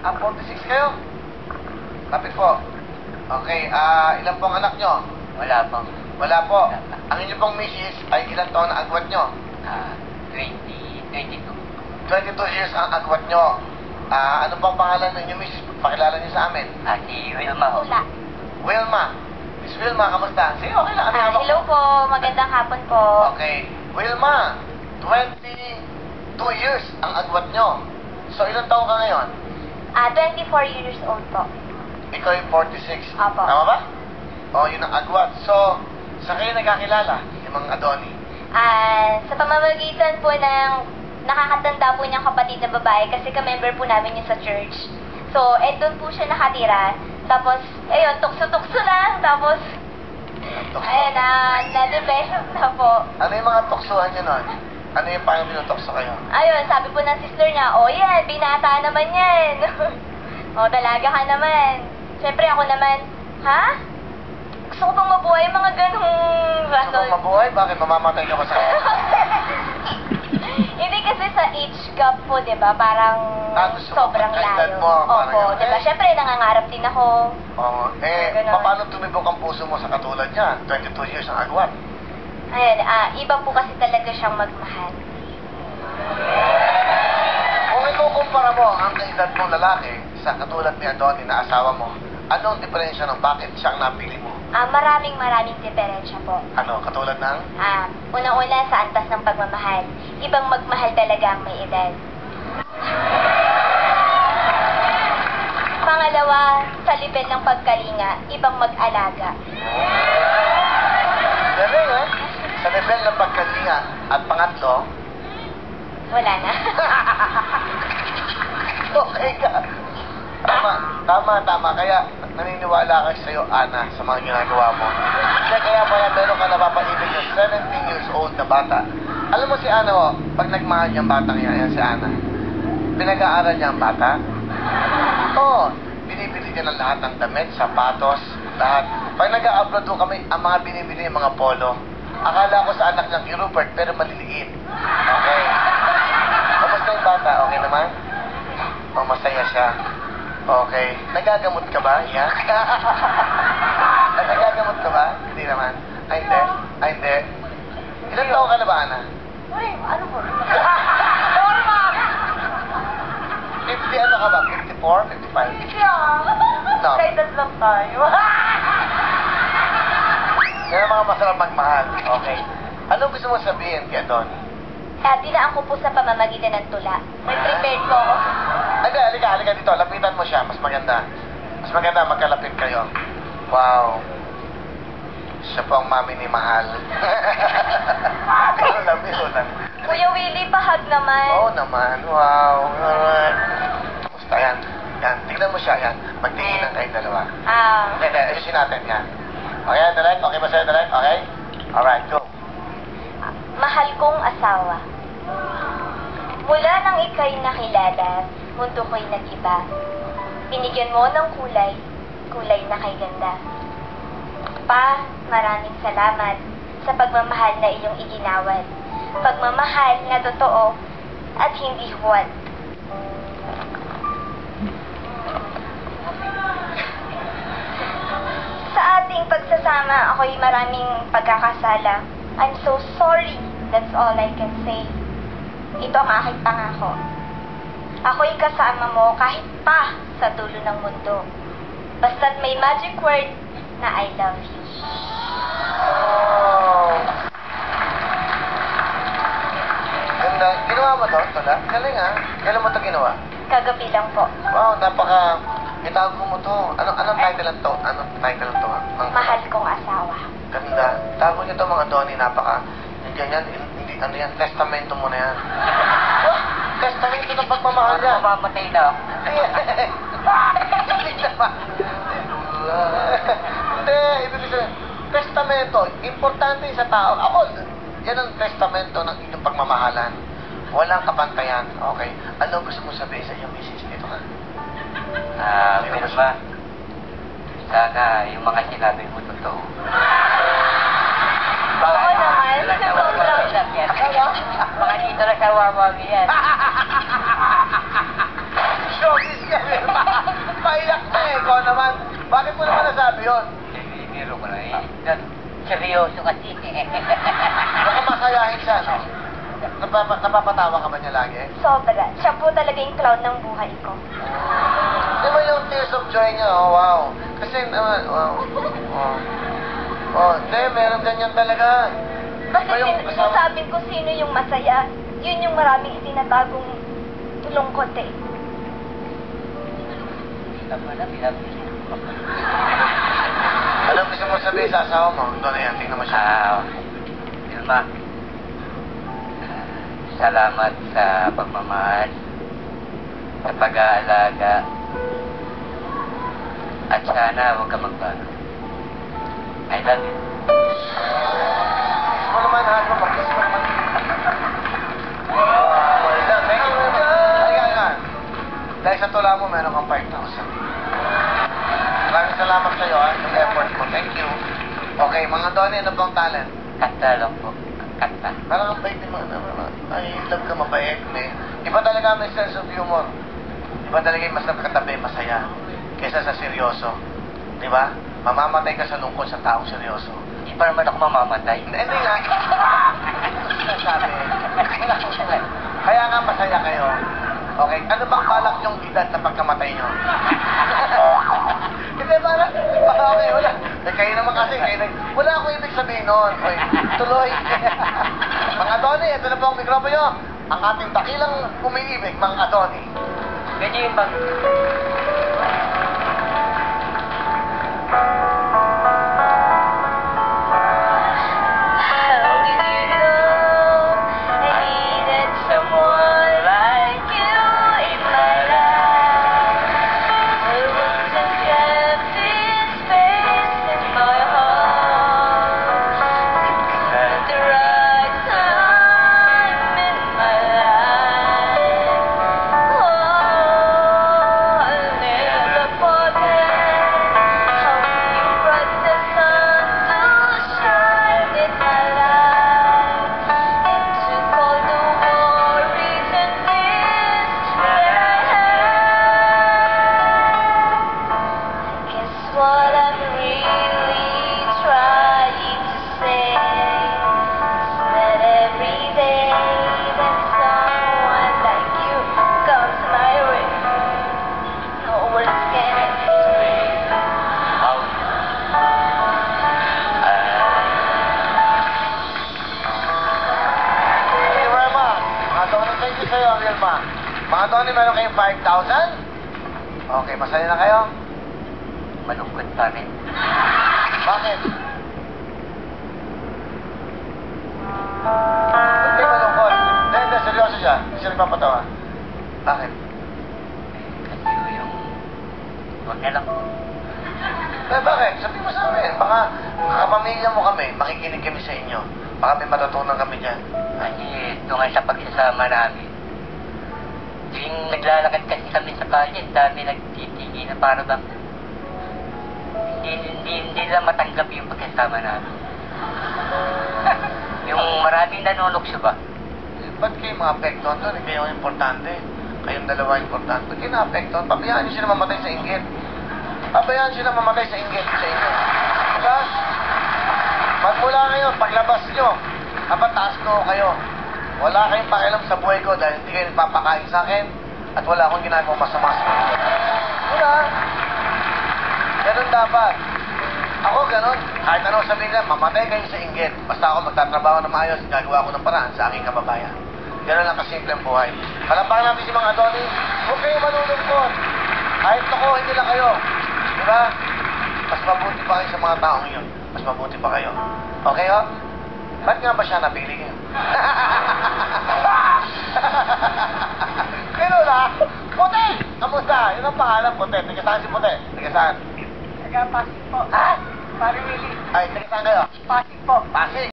46 kayo? Lapit po. Okay, ilan pong anak nyo? Wala pong. Wala po. Ang inyo pong misis ay ilan taon na agwat nyo? 22. 22 years ang agwat nyo. Ano pang pangalan ng inyong misis? Pakilala niyo sa amin. Si Wilma ho. Wala. Wilma. Miss Wilma, kamusta? Sige, okay lang. Ano hawak Hello mo? po. Magandang hapon po. Okay. Wilma, 22 years ang agwat nyo. So, ilang taon ka ngayon? 24 years old po. Ikaw yung 46. Apo. Tama ba? O, yun ang agwat. So, sa kayo nagkakilala, yung mga Adoni. Sa pamamagitan po ng nakakatanda po niyang kapatid na babae kasi ka-member po namin yun sa church. So, doon po siya nakatira. Tapos, ayun, tukso-tukso lang. Tapos, ayun, na-develop na po. Ano yung mga tuksuhan nyo nun? Ano yung parang tinutokso kayo? Ayun, sabi po ng sister niya, yan, binata naman yan. Dalaga ka naman. Siyempre ako naman, ha? Gusto ko pang mabuhay mga ganong Gusto rason. kong mabuhay? Bakit? Mamamatay ka ba sa Hindi kasi sa age gap po, di ba? Parang gusto mo sobrang pagkaedad layo. mo, parang Opo, ganun. di ba? Siyempre, nangangarap din ako. Oo. Ganun. Paano tumibok ang puso mo sa katulad niya? 22 years ang agwat. Ayun, iba po kasi talaga siyang magmahal. Kung ikukumpara mo ang kaedad mong lalaki sa katulad ni Adoni na asawa mo, anong diferensya ng bakit siyang napili mo? Maraming diferensya po. Ano, katulad ng? Unang-una sa antas ng pagmamahal. Ibang magmahal talaga ang may edad. Pangalawa, sa level ng pagkalinga, ibang mag-alaga. Galing, ha? Sa level ng pagkalinga. At pangatlo, Wala na. okay ka. Tama. Kaya naniniwala ka sa'yo, Ana, sa mga ginagawa mo. Kaya meron ka napapaibig yung 17 years old na bata. Alam mo si Ana, pag nagmahal niyang batang yan si Ana, pinag-aaral niya ang bata. Oo, binibili niya ng lahat ng damit, sapatos, lahat. Pag nag-a-upload doon kami, ang mga binibili yung mga polo. Akala ko sa anak niyang kay Rupert, pero maliliit. Okay. Kamusta yung bata? Okay naman? Masaya siya. Okay. Nagagamot ka ba? Yeah? Nagagamot ka ba? Hindi naman. Ay, hindi. Ilan taon ka na ba, Ana? Uy, ano po? 50 ano ka ba? 54? 55? No. Kailan lang tayo. Yan ang mga masarap magmahal. Okay. Anong gusto mo sabihin kay Adoni? Dinaan ko po sa pamamagitan ng tula. May prepared po ako. Halika dito. Lapitan mo siya. Mas maganda. Magkalapit kayo. Wow. Siya po ang mami ni Mahal. Ito lang. Kuya Willie, pahag naman. Oo naman. Wow. Alright. Kamusta yan? Yan. Tignan mo siya. Yan. Magtinginan kayong dalawa. Hindi. Ayusin natin yan. Okay, direct? Okay ba sa'yo, direct? Okay? Alright, go. Mahal kong asawa. Mula nang ika'y nakilala, mundo ko'y nag-iba. Binigyan mo ng kulay na kay ganda. Pa, maraming salamat sa pagmamahal na iyong iginawad. Pagmamahal na totoo at hindi huwad. Sa ating pagsasama, ako'y maraming pagkakasala. I'm so sorry. That's all I can say. Ito ang aking pangako. Ako'y kasama mo kahit pa sa dulo ng mundo. Basta't may magic word na I love you. Oh. Ganda. Ginawa mo to? Tula? Galing, ha? Kailan mo to ginawa? Kagabi lang po. Wow, itago mo to. Anong title to? Anong title to? Mahal kong asawa. Ganda. Tago niyo to mga Donnie, yung ganyan, hindi, ano yan, testamento mo na yan. Oh, testamento ng pagmamahal yan. Mamamatay na. Hindi naman. Hindi, ibig sabihin, testamento, importante sa tao. Ako, yan ang testamento ng inyong pagmamahalan. Walang kapantayan. Okay. Ano gusto mo sabihin sa iyong misis? Dito ka. Wilma, sana yung mga sinabi mo totoo. Oo naman. Mga dito na sa warmami yan. Showbiz ka, Wilma. ikaw naman. Bakit mo naman nasabi yun? Biro ko na eh. Seryoso kasi. Baka masayahin siya, no? Napapatawa ka ba niya lagi? Sobra. Siya po talaga yung clown ng buhay ko. Di ba yung tears of joy niya? Oh, wow. Kasi naman, wow. Hindi, meron ganyan talaga. Kasi Iba yung kasama- sinasabing ko sino yung masaya, yun yung maraming itinatagong lungkot eh. Alam gusto mo sabihin sa asawa mo? Doon na yan, tingnan mo siya. Vilma, salamat sa pagmamahal, sa pag-aalaga, at sana huwag ka magbago. I love you. Kiss mo naman, ha? Kiss mo naman. Thank you very much. Halika. Dahil sa tula mo, meron kang 5,000. Maraming salamat sa'yo, ha? Yung effort mo. Thank you. Okay, mga Donnie, ano bang talent? Kanta lang po. Kanta. Parang ang bait ni mga ay, love ka, mabait, eh. Iba talaga may sense of humor. Iba talaga yung mas nakakatabi, masaya, kaysa sa seryoso. Di ba? Mamamatay ka sa lungkot sa taong seryoso. Hindi pa naman ako mamamatay. Hindi nga. Sabi, wala akong sila. Kaya nga masaya kayo. Okay, ano bang balak yung edad na pagkamatay nyo? Hindi ba? Okay, wala. Eh, kayo naman kasi, wala akong ibig sabihin nun. Okay, tuloy. Mga Donnie, ito na po ang mikropono. Ang ating dakilang umiibig, mga Donnie. Medyo yung pag... How did you know I needed someone like you in my life? There was an empty space in my heart. At the right time in my life. Oh, I'll never forget how you brought the sun to shine in my life. It took all the worries and fears that I had. Guess what I'm really trying to say is that every day that someone like you comes my way, no words can explain. Thank you very much. Mga Donnie, thank you sa'yo, Vilma. Mga Donnie, meron kayong 5,000? Okay, masaya na kayo? Malungkot pa rin. Bakit? Hindi malungkot. Hindi, seryoso siya. Hindi siya nagpapatawa. Bakit? Kasi yung... Huwag na lang. Eh, bakit? Sabi mo sa amin. Baka kapamilya mo kami, makikinig kami sa inyo. Baka may matutunan kami dyan. Kasi tungan sa pagsasama namin. Tuwing naglalakad kasi kami sa kalye, dami nagtitigil na para bang hindi lang matanggap yung pagsasama namin. Yung maraming nanunokso ba? Ba't kayo maapektuhan doon? Kayo ang importante. Kayong dalawa importante. Ba't kayo naapektuhan? Pabayaan niyo sila mamatay sa inggit. Pabayaan sila mamatay sa inggit sa inyo. Diba? Magmula ngayon, paglabas nyo, taas ko kayo. Wala kayong pakialam sa buhay ko dahil hindi kayo nagpapakain sa akin at wala akong ginagawang masama sa inyo. Wala. Ganun dapat. Ako ganun. Kahit anong sabihin nila, mamatay kayo sa inggit. Basta ako magtatrabaho na maayos, gagawa ko ng paraan sa aking kababayan. Ganun lang kasimple ang buhay. Palampakan natin si mga Donnie. Huwag kayo malulungkot. Kahit tokohin nila kayo. Diba? Mas mabuti pa kayo sa mga taong yun. Mas mabuti pa kayo. Okay, ho? Ba't nga ba siya napili niyo? Pero na, Puti! Kamusta? Yun ang pangalan, Puti. Taga saan si Puti? Taga saan? Taga Pasig po. Ha? Pare Willie. Ay, taga saan kayo? Pasig po. Pasig.